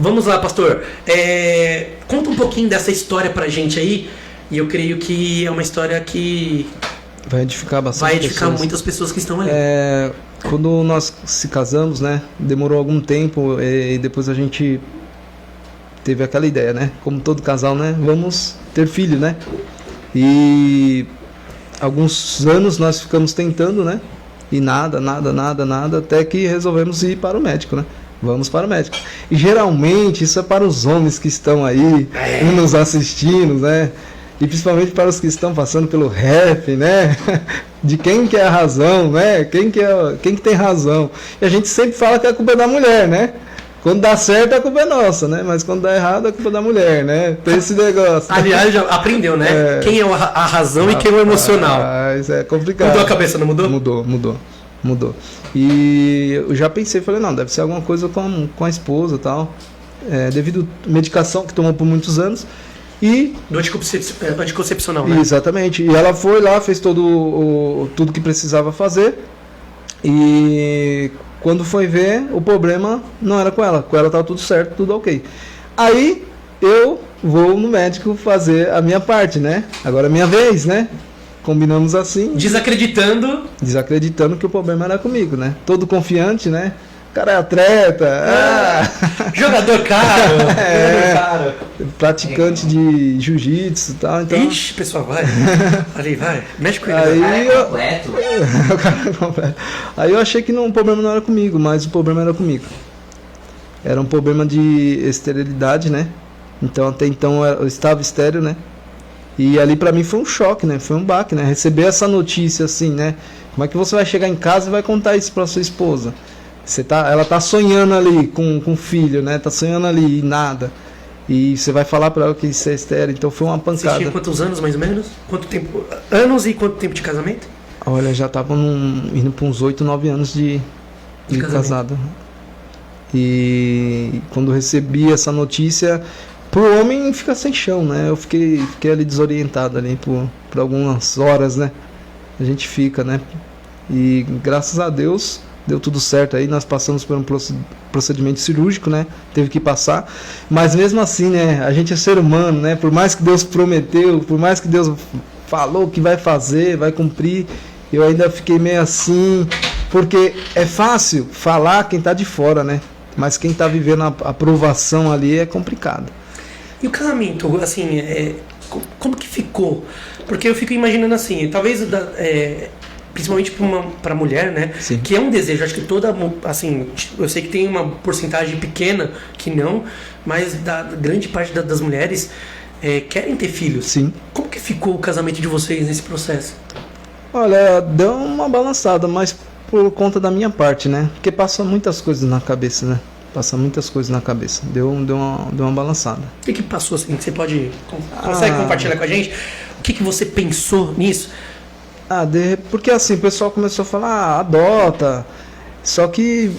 Vamos lá, pastor. Conta um pouquinho dessa história pra gente aí. E eu creio que é uma história que vai edificar bastante. Vai edificar muitas pessoas que estão ali. Quando nós se casamos, né? Demorou algum tempo e depois a gente teve aquela ideia, né? Como todo casal, né? Vamos ter filho, né? E alguns anos nós ficamos tentando, né? E nada, até que resolvemos ir para o médico, né? Vamos para o médico. E geralmente isso é para os homens que estão aí nos assistindo, né? E principalmente para os que estão passando pelo rap, né? De quem que é a razão, né? Quem que tem razão. E a gente sempre fala que a culpa é da mulher, né? Quando dá certo, a culpa é nossa, né? Mas quando dá errado, a culpa é da mulher, né? Tem esse negócio. Aliás, já aprendeu, né? Quem é a razão e quem é o emocional. Isso é complicado. Mudou a cabeça, não mudou? Mudou. E eu já pensei, falei, não, deve ser alguma coisa com a esposa e tal. Devido à medicação que tomou por muitos anos. E do anticoncepcional, né? Exatamente. E ela foi lá, fez tudo que precisava fazer. E quando foi ver, o problema não era com ela. Com ela estava tudo certo, tudo ok. Aí eu vou no médico fazer a minha parte, né? Agora é minha vez, né? Combinamos assim. Desacreditando que o problema era comigo, né? Todo confiante, né? O cara é atleta. Jogador caro. Praticante de jiu-jitsu e tal. Então... Ixi, pessoal, vai. Ali, vai. Mexe com ele. Aí o cara é completo. Aí eu achei que o problema não era comigo, mas o problema era comigo. Era um problema de esterilidade, né? Então até então eu estava estéril, né? E ali pra mim foi um choque, né? Foi um baque, né? Receber essa notícia assim, né? Como é que você vai chegar em casa e vai contar isso pra sua esposa? Ela tá sonhando ali com o filho, né? Tá sonhando ali e nada. E você vai falar pra ela que isso é estéreo. Então foi uma pancada. Você tinha quantos anos, mais ou menos? Quanto tempo? Anos e quanto tempo de casamento? Olha, já tava indo pra uns 8, 9 anos de casado. E quando recebi essa notícia, pro homem fica sem chão, né? Eu fiquei ali desorientado ali por algumas horas, né? A gente fica, né? E graças a Deus deu tudo certo aí, nós passamos por um procedimento cirúrgico, né? Teve que passar, mas mesmo assim, né? A gente é ser humano, né? Por mais que Deus prometeu, por mais que Deus falou que vai fazer, vai cumprir, eu ainda fiquei meio assim, porque é fácil falar quem tá de fora, né? Mas quem tá vivendo a provação ali é complicado. E o casamento, assim, como que ficou? Porque eu fico imaginando assim, talvez principalmente para mulher, né? Sim. Que é um desejo. Acho que toda, assim, eu sei que tem uma porcentagem pequena que não, mas da grande parte das mulheres querem ter filhos. Sim. Como que ficou o casamento de vocês nesse processo? Olha, deu uma balançada, mas por conta da minha parte, né? Porque passa muitas coisas na cabeça, né? Deu uma balançada. O que passou assim? Você consegue compartilhar com a gente? O que você pensou nisso? Porque assim, o pessoal começou a falar, adota. Só que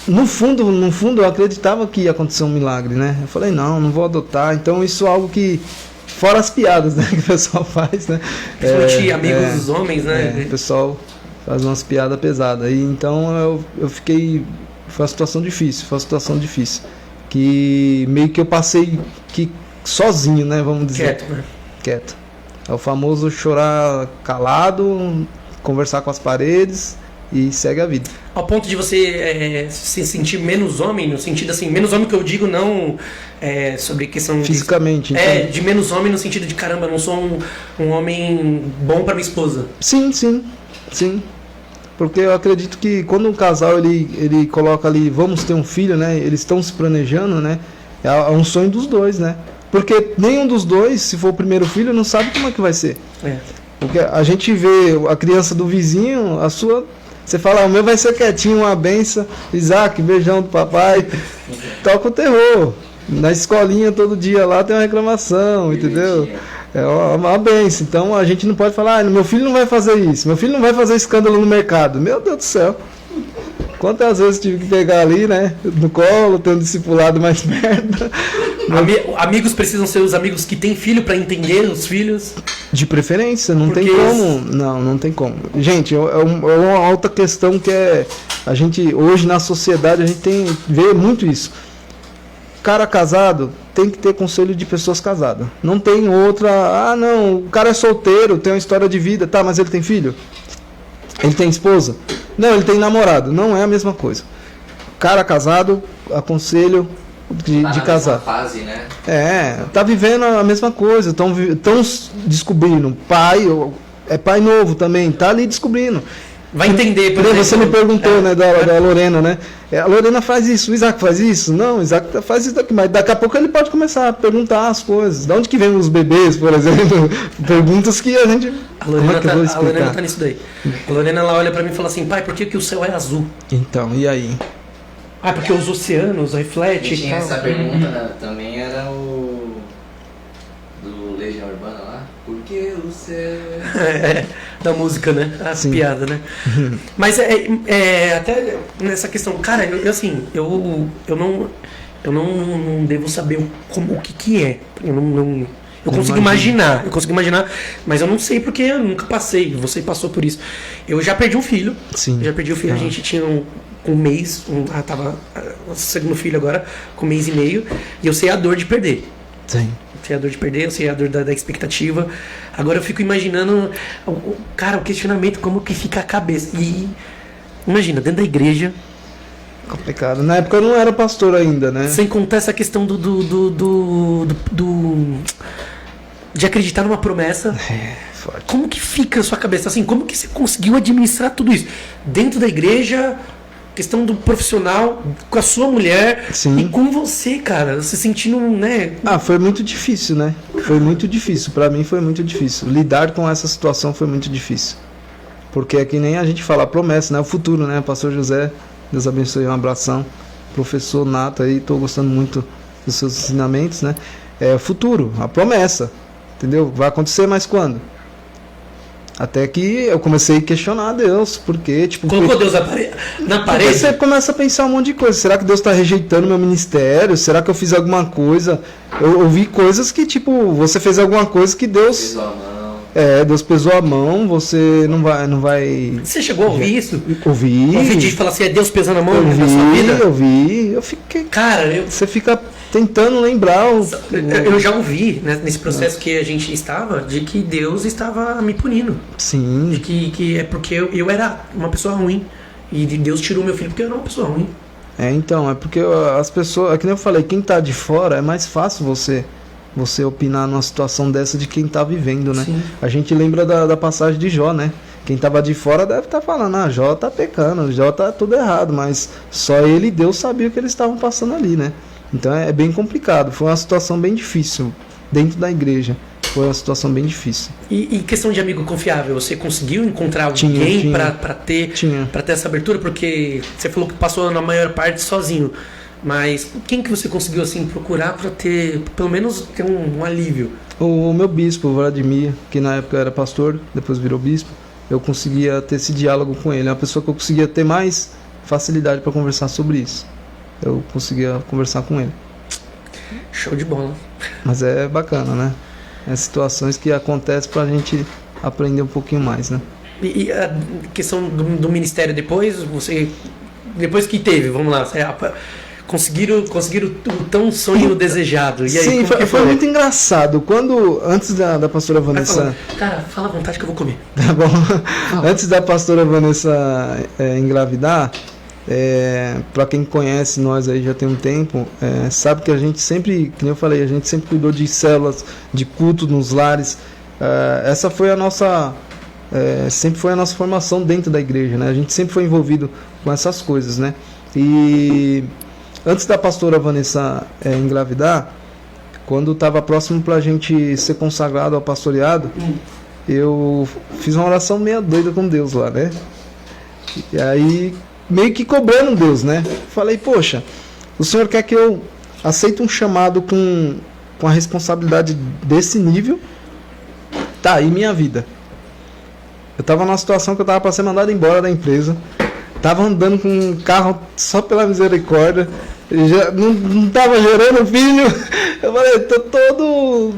no fundo eu acreditava que ia acontecer um milagre, né? Eu falei, não vou adotar. Então isso é algo que, fora as piadas, né, que o pessoal faz, né? Principalmente amigos dos homens, né? O pessoal faz umas piadas pesadas. E então eu fiquei. Foi uma situação difícil. Que meio que eu passei sozinho, né? Vamos dizer. Quieto, né? Quieto. É o famoso chorar calado, conversar com as paredes e segue a vida. Ao ponto de você se sentir menos homem, no sentido assim, menos homem que eu digo não sobre questão fisicamente. De menos homem no sentido de caramba, não sou um homem bom para minha esposa. Sim. Porque eu acredito que quando um casal ele coloca ali, vamos ter um filho, né? Eles estão se planejando, né? É um sonho dos dois, né? Porque nenhum dos dois, se for o primeiro filho, não sabe como é que vai ser. Porque a gente vê a criança do vizinho, a sua... Você fala, o meu vai ser quietinho, uma benção. Isaac, beijão do papai. Toca o terror. Na escolinha, todo dia lá tem uma reclamação, entendeu? É uma benção. Então a gente não pode falar, meu filho não vai fazer isso. Meu filho não vai fazer escândalo no mercado. Meu Deus do céu. Quantas vezes tive que pegar ali, né? No colo, ter um discipulado mais perto. Amigos precisam ser os amigos que têm filho para entender os filhos. De preferência, não tem como. Não tem como. Gente, é uma outra questão que a gente, hoje na sociedade, a gente vê muito isso. cara casado tem que ter conselho de pessoas casadas. Não tem outra, não, o cara é solteiro, tem uma história de vida, tá, mas ele tem filho? Ele tem esposa? Não, ele tem namorado. Não é a mesma coisa. Cara casado, aconselho de casar. Fase, né? Tá vivendo a mesma coisa, estão descobrindo. Pai, é pai novo também, tá ali descobrindo. Vai entender, por exemplo. Você me perguntou, né, da Lorena, né? A Lorena faz isso, o Isaac faz isso? Não, o Isaac faz isso daqui, mas daqui a pouco ele pode começar a perguntar as coisas. De onde que vem os bebês, por exemplo? Perguntas que a gente... A Lorena tá nisso daí. A Lorena, ela olha pra mim e fala assim, pai, por que o céu é azul? Então, e aí? Porque os oceanos refletem e tal. Essa pergunta também era o... do Legião Urbana lá. Por que o céu é... da música, né? A piada, né? Mas até nessa questão, cara, eu não devo saber o que é. Eu consigo imaginar, mas eu não sei porque eu nunca passei. Você passou por isso. Eu já perdi um filho. Sim. Eu já perdi um filho. A gente tinha um mês, tava o segundo filho agora, com 1 mês e meio, e eu sei a dor de perder. Sim. Eu sei a dor de perder, eu sei a dor da expectativa. Agora eu fico imaginando, cara, o questionamento, como que fica a cabeça. E imagina, dentro da igreja. Complicado. Na época eu não era pastor ainda, né? Sem contar essa questão de acreditar numa promessa. Forte. Como que fica a sua cabeça? Assim, como que você conseguiu administrar tudo isso? Dentro da igreja, questão do profissional, com a sua mulher. Sim. E com você, cara. Você sentindo, né? Foi muito difícil, né? Foi muito difícil. Pra mim foi muito difícil. Lidar com essa situação foi muito difícil. Porque é que nem a gente fala a promessa, né? O futuro, né? Pastor José, Deus abençoe, um abração. Professor Nato aí, tô gostando muito dos seus ensinamentos, né? É o futuro, a promessa. Entendeu? Vai acontecer, mas quando? Até que eu comecei a questionar a Deus, porque, tipo... Colocou Deus na parede? Você começa a pensar um monte de coisa. Será que Deus está rejeitando meu ministério? Será que eu fiz alguma coisa? Eu ouvi coisas que, tipo, você fez alguma coisa que Deus... Pesou a mão. Deus pesou a mão, você não vai... Você chegou a ouvir isso? Ouvi. Ouvi de falar assim, é Deus pesando a mão Eu na sua vida? Eu fiquei... Cara, Você fica tentando lembrar... Eu já ouvi, né, nesse processo que a gente estava, de que Deus estava me punindo. Sim. De que é porque eu era uma pessoa ruim. E Deus tirou meu filho porque eu era uma pessoa ruim. Então, é porque as pessoas... É que nem eu falei, quem tá de fora é mais fácil você opinar numa situação dessa de quem tá vivendo, né? Sim. A gente lembra da passagem de Jó, né? Quem tava de fora deve estar falando, Jó tá pecando, Jó tá tudo errado, mas só ele e Deus sabiam o que eles estavam passando ali, né? Então é bem complicado, foi uma situação bem difícil dentro da igreja, foi uma situação bem difícil. E questão de amigo confiável, você conseguiu encontrar alguém para ter essa abertura? Porque você falou que passou na maior parte sozinho. Mas quem que você conseguiu assim procurar para ter, pelo menos ter um alívio? O meu bispo, o Vladimir, que na época era pastor, depois virou bispo, eu conseguia ter esse diálogo com ele. É uma pessoa que eu conseguia ter mais facilidade para conversar sobre isso. Eu conseguia conversar com ele. Show de bola. Mas é bacana, né? É situações que acontecem pra gente aprender um pouquinho mais, né? E a questão do ministério depois que teve, vamos lá, conseguiram o tão sonho desejado. E aí, sim, foi muito engraçado. Antes da pastora Vanessa... Cara, fala à vontade que eu vou comer. Tá bom. Antes da pastora Vanessa engravidar, para quem conhece nós aí já tem um tempo, sabe que a gente sempre, que nem eu falei, a gente sempre cuidou de células, de culto nos lares. Essa foi a nossa... sempre foi a nossa formação dentro da igreja, né? A gente sempre foi envolvido com essas coisas, né? E... Antes da pastora Vanessa engravidar, quando estava próximo para a gente ser consagrado ao pastoreado, eu fiz uma oração meio doida com Deus lá, né? E aí, meio que cobrando Deus, né? Falei, poxa, o Senhor quer que eu aceite um chamado com a responsabilidade desse nível? Tá, e minha vida? Eu estava numa situação que eu estava para ser mandado embora da empresa. Tava andando com um carro só pela misericórdia, já não tava gerando filho. Eu falei, tô todo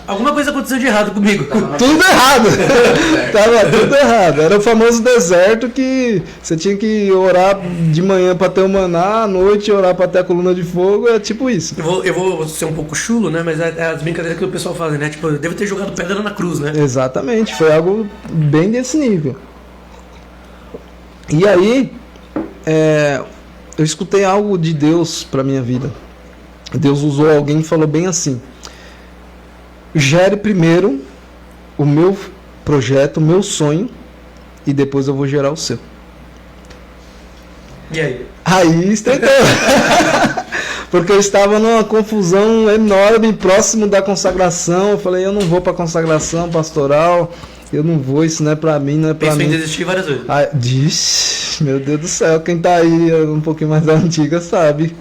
Alguma coisa aconteceu de errado comigo. Tudo errado. Tava tudo errado. Era o famoso deserto que você tinha que orar de manhã pra ter o maná, à noite orar pra ter a coluna de fogo, é tipo isso. Eu vou ser um pouco chulo, né? Mas é as brincadeiras que o pessoal faz, né? Tipo, eu devo ter jogado pedra na cruz, né? Exatamente, foi algo bem desse nível. E aí, eu escutei algo de Deus pra minha vida. Deus usou alguém e falou bem assim: gere primeiro o meu projeto, o meu sonho, e depois eu vou gerar o seu. E aí? Aí estreitou. Porque eu estava numa confusão enorme, próximo da consagração. Eu falei, eu não vou para consagração pastoral, eu não vou, isso não é para mim, não é para mim. Pensou em desistir várias vezes. Meu Deus do céu, quem tá aí um pouquinho mais da antiga sabe.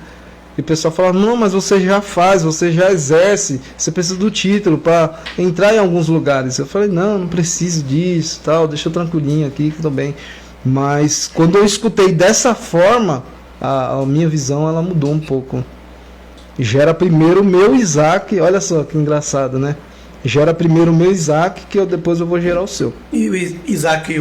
E o pessoal fala, não, mas você já faz, você já exerce, você precisa do título para entrar em alguns lugares. Eu falei, não preciso disso, tal, deixa eu tranquilinho aqui que tô bem. Mas quando eu escutei dessa forma, a minha visão ela mudou um pouco. Gera primeiro o meu Isaac, olha só que engraçado, né? Gera primeiro o meu Isaac, que depois eu vou gerar o seu. E o Isaac